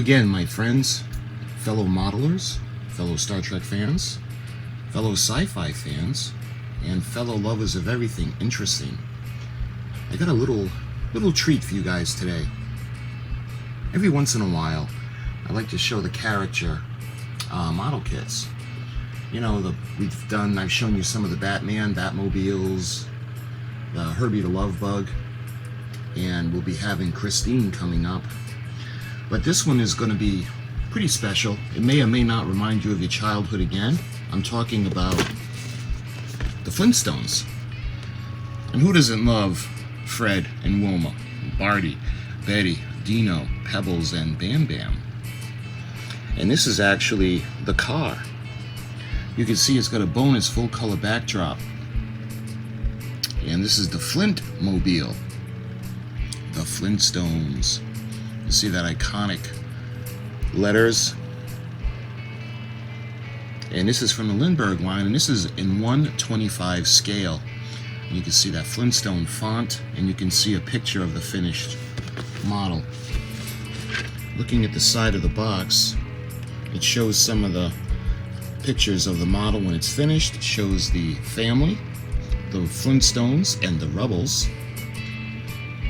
again, my friends, fellow modelers, fellow Star Trek fans, fellow sci-fi fans, and fellow lovers of everything interesting. I got a little treat for you guys today. Every once in a while, I like to show the character model kits. You know, I've shown you some of the Batman, Batmobiles, the Herbie the Love Bug, and we'll be having Christine coming up. But this one is going to be pretty special. It may or may not remind you of your childhood again. I'm talking about the Flintstones. And who doesn't love Fred and Wilma, Barty, Betty, Dino, Pebbles, and Bam Bam? And this is actually the car. You can see it's got a bonus full color backdrop. And this is the Flintmobile. The Flintstones. You see that iconic letters. And this is from the Lindberg line, and this is in 1/25 scale. And you can see that Flintstone font, and you can see a picture of the finished model. Looking at the side of the box, it shows some of the pictures of the model when it's finished. It shows the family, the Flintstones, and the Rubbles.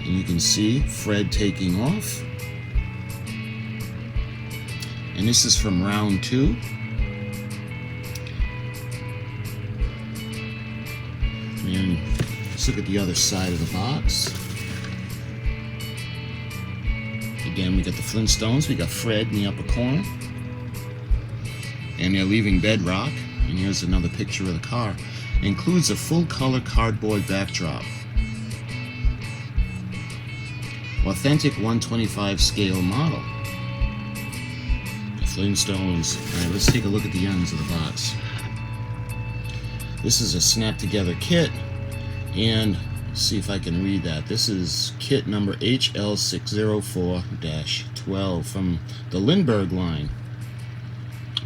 And you can see Fred taking off. And this is from round 2. And let's look at the other side of the box. Again, we got the Flintstones. We got Fred in the upper corner. And they're leaving Bedrock. And here's another picture of the car. It includes a full color cardboard backdrop. Authentic 1/25 scale model. The Flintstones. Alright, let's take a look at the ends of the box. This is a snap together kit, and see if I can read that. This is kit number HL604-12 from the Lindberg line.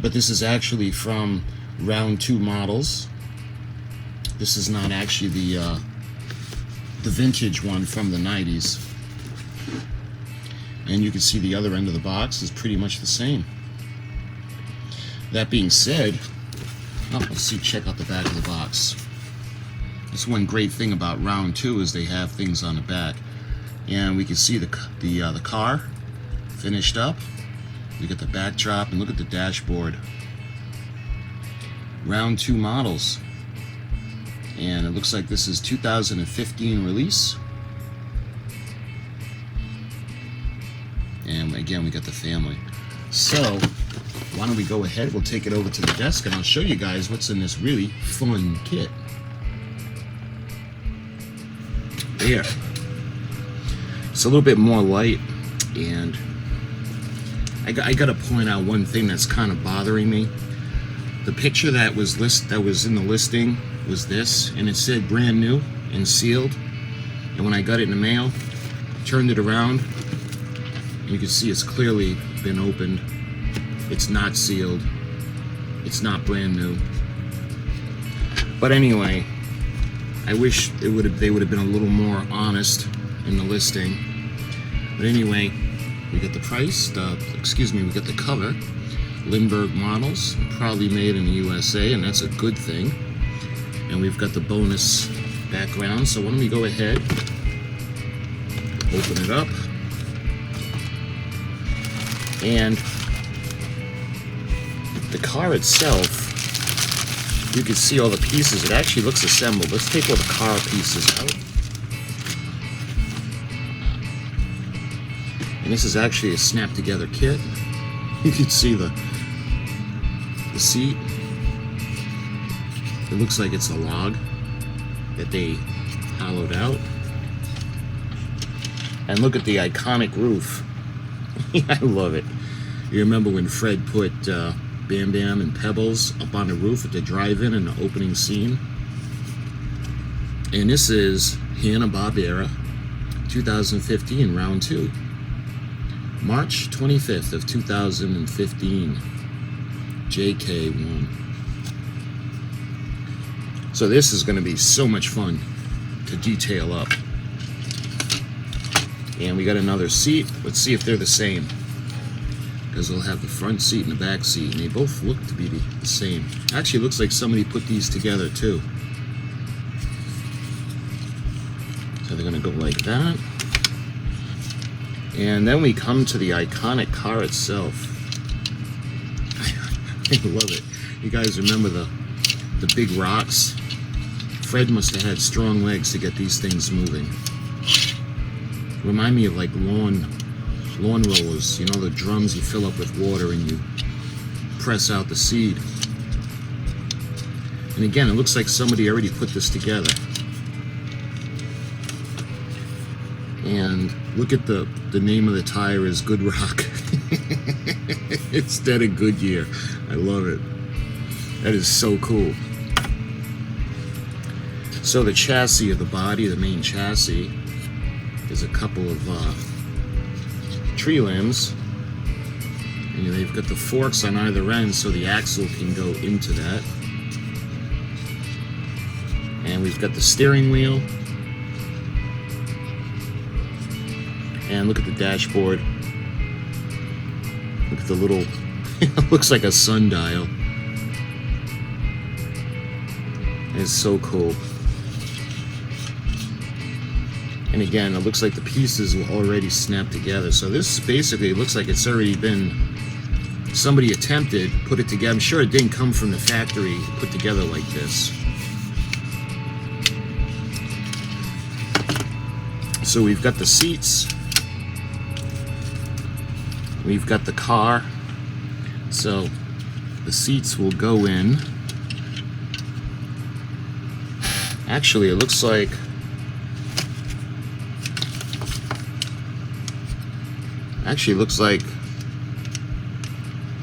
But this is actually from round 2 models. This is not actually the vintage one from the 90s. And you can see the other end of the box is pretty much the same. That being said, let's see, check out the back of the box. That's one great thing about round 2 is they have things on the back. And we can see the car finished up. We got the backdrop, and look at the dashboard. Round 2 models. And it looks like this is 2015 release. And again, we got the family. So, why don't we go ahead, we'll take it over to the desk, and I'll show you guys what's in this really fun kit. There. It's a little bit more light, and I got to point out one thing that's kind of bothering me. The picture that was in the listing was this, and it said brand new and sealed. And when I got it in the mail, turned it around, you can see it's clearly been opened. It's not sealed. It's not brand new. But anyway, I wish they would have been a little more honest in the listing. But anyway, we got the price. We got the cover. Lindberg models, proudly made in the USA, and that's a good thing. And we've got the bonus background. So why don't we go ahead, open it up, and the car itself, you can see all the pieces. It actually looks assembled. Let's take all the car pieces out. And this is actually a snap together kit. You can see the seat. It looks like it's a log that they hollowed out. And look at the iconic roof. I love it. You remember when Fred put Bam Bam and Pebbles up on the roof at the drive-in in the opening scene? And this is Hanna-Barbera 2015 round 2. March 25th of 2015. JK1. So this is going to be so much fun to detail up. And we got another seat. Let's see if they're the same. because they'll have the front seat and the back seat, and they both look to be the same. Actually, it looks like somebody put these together too. So they're going to go like that. And then we come to the iconic car itself. I love it. You guys remember the big rocks? Fred must have had strong legs to get these things moving. Remind me of like lawn rollers, you know, the drums you fill up with water and you press out the seed. And again, it looks like somebody already put this together. And look at the name of the tire is Good Rock instead of Goodyear. I love it. That is so cool. So the chassis of the body, the main chassis, is a couple of tree limbs, and they've got the forks on either end so the axle can go into that. And we've got the steering wheel, and look at the dashboard. Look at the little it looks like a sundial. It's so cool. And again, it looks like the pieces will already snap together. So this basically looks like it's already been, somebody attempted, put it together. I'm sure it didn't come from the factory put together like this. So we've got the seats. We've got the car. So the seats will go in. Actually, it looks like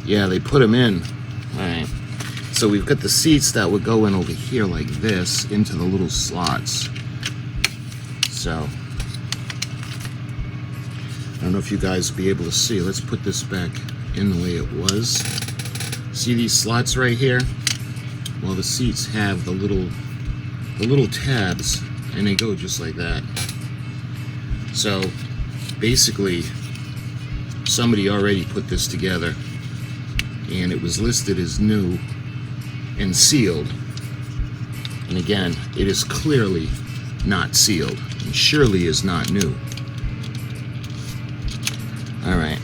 yeah, they put them in. Alright, so we've got the seats that would go in over here like this into the little slots. So I don't know if you guys will be able to see. Let's put this back in the way it was. See these slots right here? Well, the seats have the little tabs, and they go just like that. So basically somebody already put this together, and it was listed as new and sealed. And again, it is clearly not sealed and surely is not new. Alright,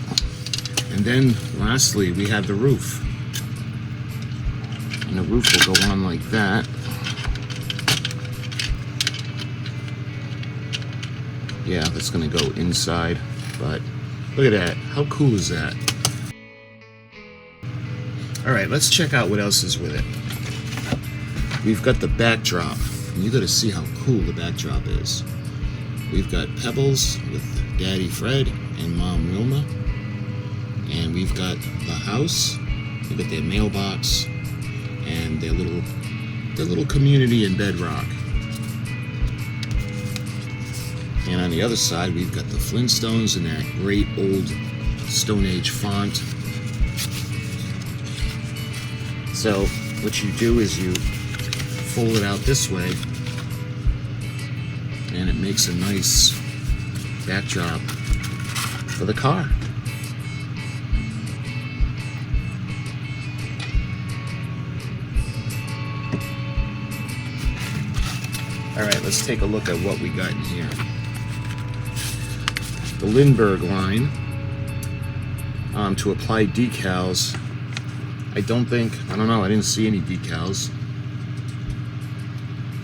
and then lastly we have the roof, and the roof will go on like that. Yeah, that's gonna go inside, but look at that. How cool is that? Alright, let's check out what else is with it. We've got the backdrop. And you gotta see how cool the backdrop is. We've got Pebbles with Daddy Fred and Mom Wilma. And we've got the house. We've got their mailbox and their little community in Bedrock. And on the other side, we've got the Flintstones in that great old Stone Age font. So what you do is you fold it out this way, and it makes a nice backdrop for the car. Alright, let's take a look at what we got in here. The Lindberg line to apply decals. I don't know, I didn't see any decals.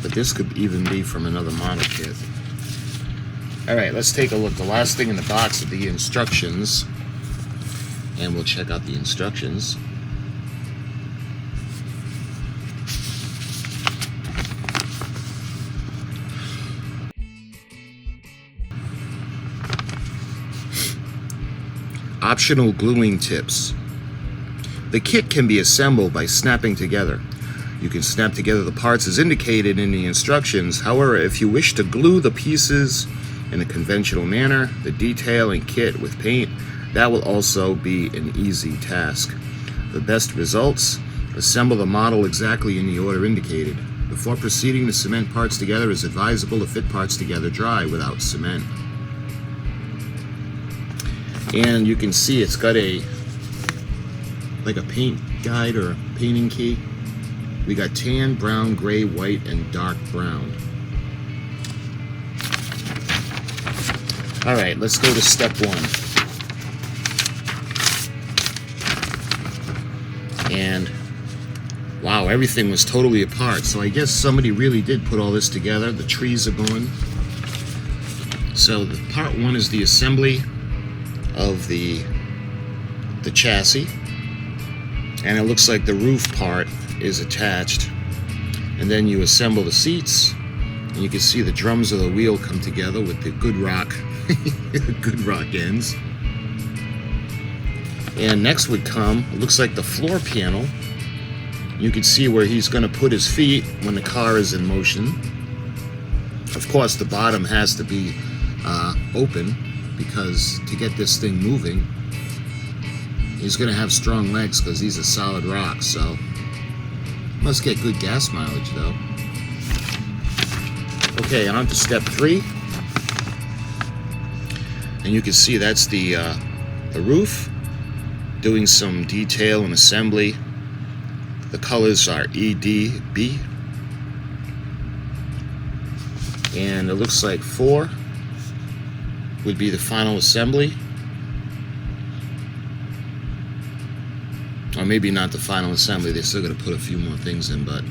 But this could even be from another model kit. Alright, let's take a look. The last thing in the box are the instructions. And we'll check out the instructions. Optional gluing tips. The kit can be assembled by snapping together. You can snap together the parts as indicated in the instructions. However, if you wish to glue the pieces in a conventional manner, the detail and kit with paint, that will also be an easy task. The best results: assemble the model exactly in the order indicated. Before proceeding to cement parts together, it is advisable to fit parts together dry without cement. And you can see it's got a like a paint guide or a painting key. We got tan, brown, gray, white, and dark brown. All right, let's go to step 1. And wow, everything was totally apart. So I guess somebody really did put all this together. The trees are gone. So the part 1 is the assembly of the chassis. And it looks like the roof part is attached. And then you assemble the seats. And you can see the drums of the wheel come together with the good rock, good rock ends. And next would come, it looks like the floor panel. You can see where he's going to put his feet when the car is in motion. Of course, the bottom has to be open, because to get this thing moving, he's going to have strong legs because these are solid rocks. So must get good gas mileage though. Okay, on to step 3. And you can see that's the roof, doing some detail and assembly. The colors are EDB. And it looks like 4 would be the final assembly. Or maybe not the final assembly, they're still going to put a few more things in, but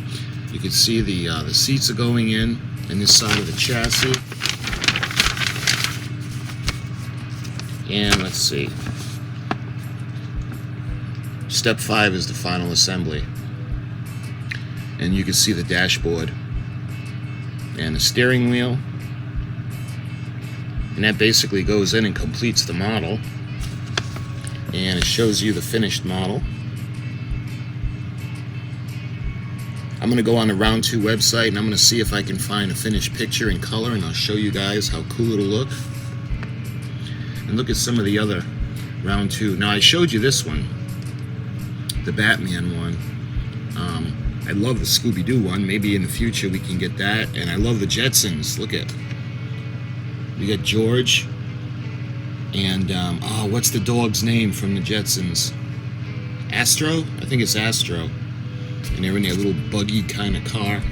you can see the seats are going in this side of the chassis. And let's see. Step 5 is the final assembly. And you can see the dashboard and the steering wheel. And that basically goes in and completes the model. And it shows you the finished model. I'm going to go on the Round 2 website and I'm going to see if I can find a finished picture in color, and I'll show you guys how cool it'll look. And look at some of the other Round 2. Now I showed you this one, the Batman one. I love the Scooby-Doo one. Maybe in the future we can get that. And I love the Jetsons. Look at, we got George and what's the dog's name from the Jetsons? Astro? I think it's Astro. And they're in their little buggy kind of car.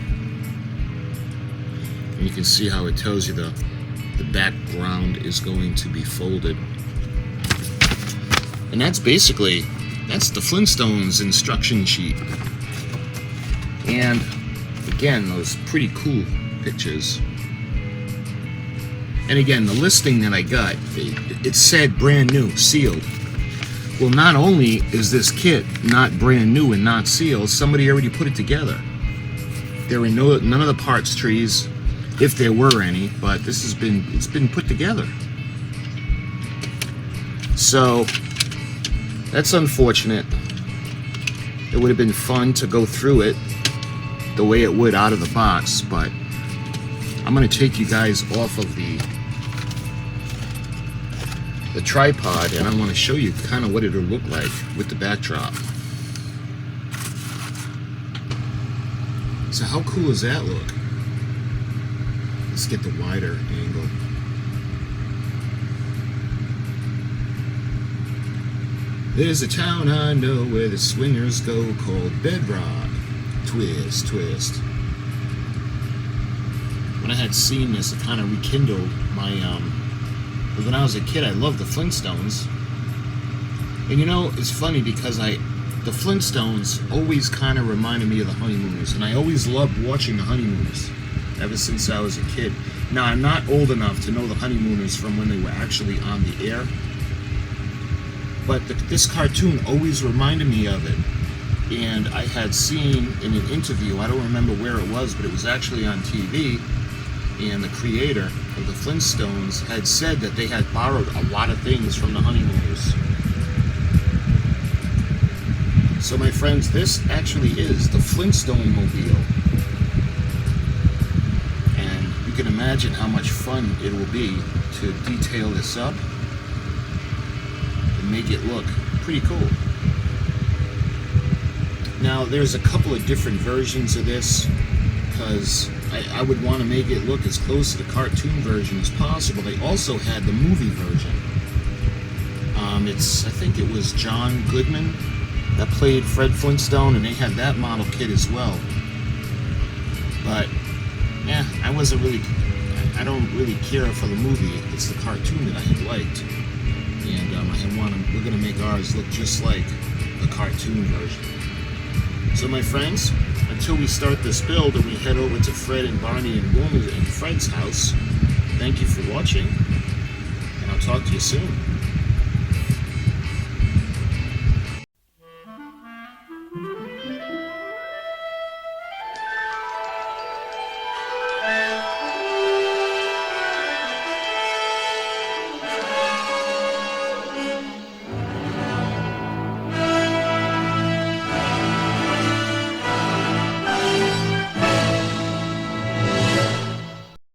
And you can see how it tells you the background is going to be folded. And that's basically, that's the Flintstones instruction sheet. And again, those pretty cool pictures. And again, the listing that I got, it said brand new, sealed. Well, not only is this kit not brand new and not sealed, somebody already put it together. There were none of the parts trees, if there were any, but it's been put together. So that's unfortunate. It would have been fun to go through it the way it would out of the box, but I'm going to take you guys off of the tripod, and I want to show you kind of what it'll look like with the backdrop. So how cool does that look? Let's get the wider angle. There's a town I know where the swingers go called Bedrock. Twist, twist. When I had seen this, it kind of rekindled my because when I was a kid, I loved the Flintstones. And you know, it's funny because the Flintstones always kind of reminded me of the Honeymooners, and I always loved watching the Honeymooners ever since I was a kid. Now, I'm not old enough to know the Honeymooners from when they were actually on the air, but this cartoon always reminded me of it. And I had seen in an interview, I don't remember where it was, but it was actually on TV, and the creator of the Flintstones had said that they had borrowed a lot of things from the Honeymooners. So my friends, this actually is the Flintmobile. And you can imagine how much fun it will be to detail this up and make it look pretty cool. Now, there's a couple of different versions of this, because I would want to make it look as close to the cartoon version as possible. They also had the movie version. I think it was John Goodman that played Fred Flintstone, and they had that model kit as well. But yeah, I don't really care for the movie. It's the cartoon that I had liked, and we're gonna make ours look just like the cartoon version. So my friends, until we start this build and we head over to Fred and Barney and Wilma and Fred's house, thank you for watching, and I'll talk to you soon.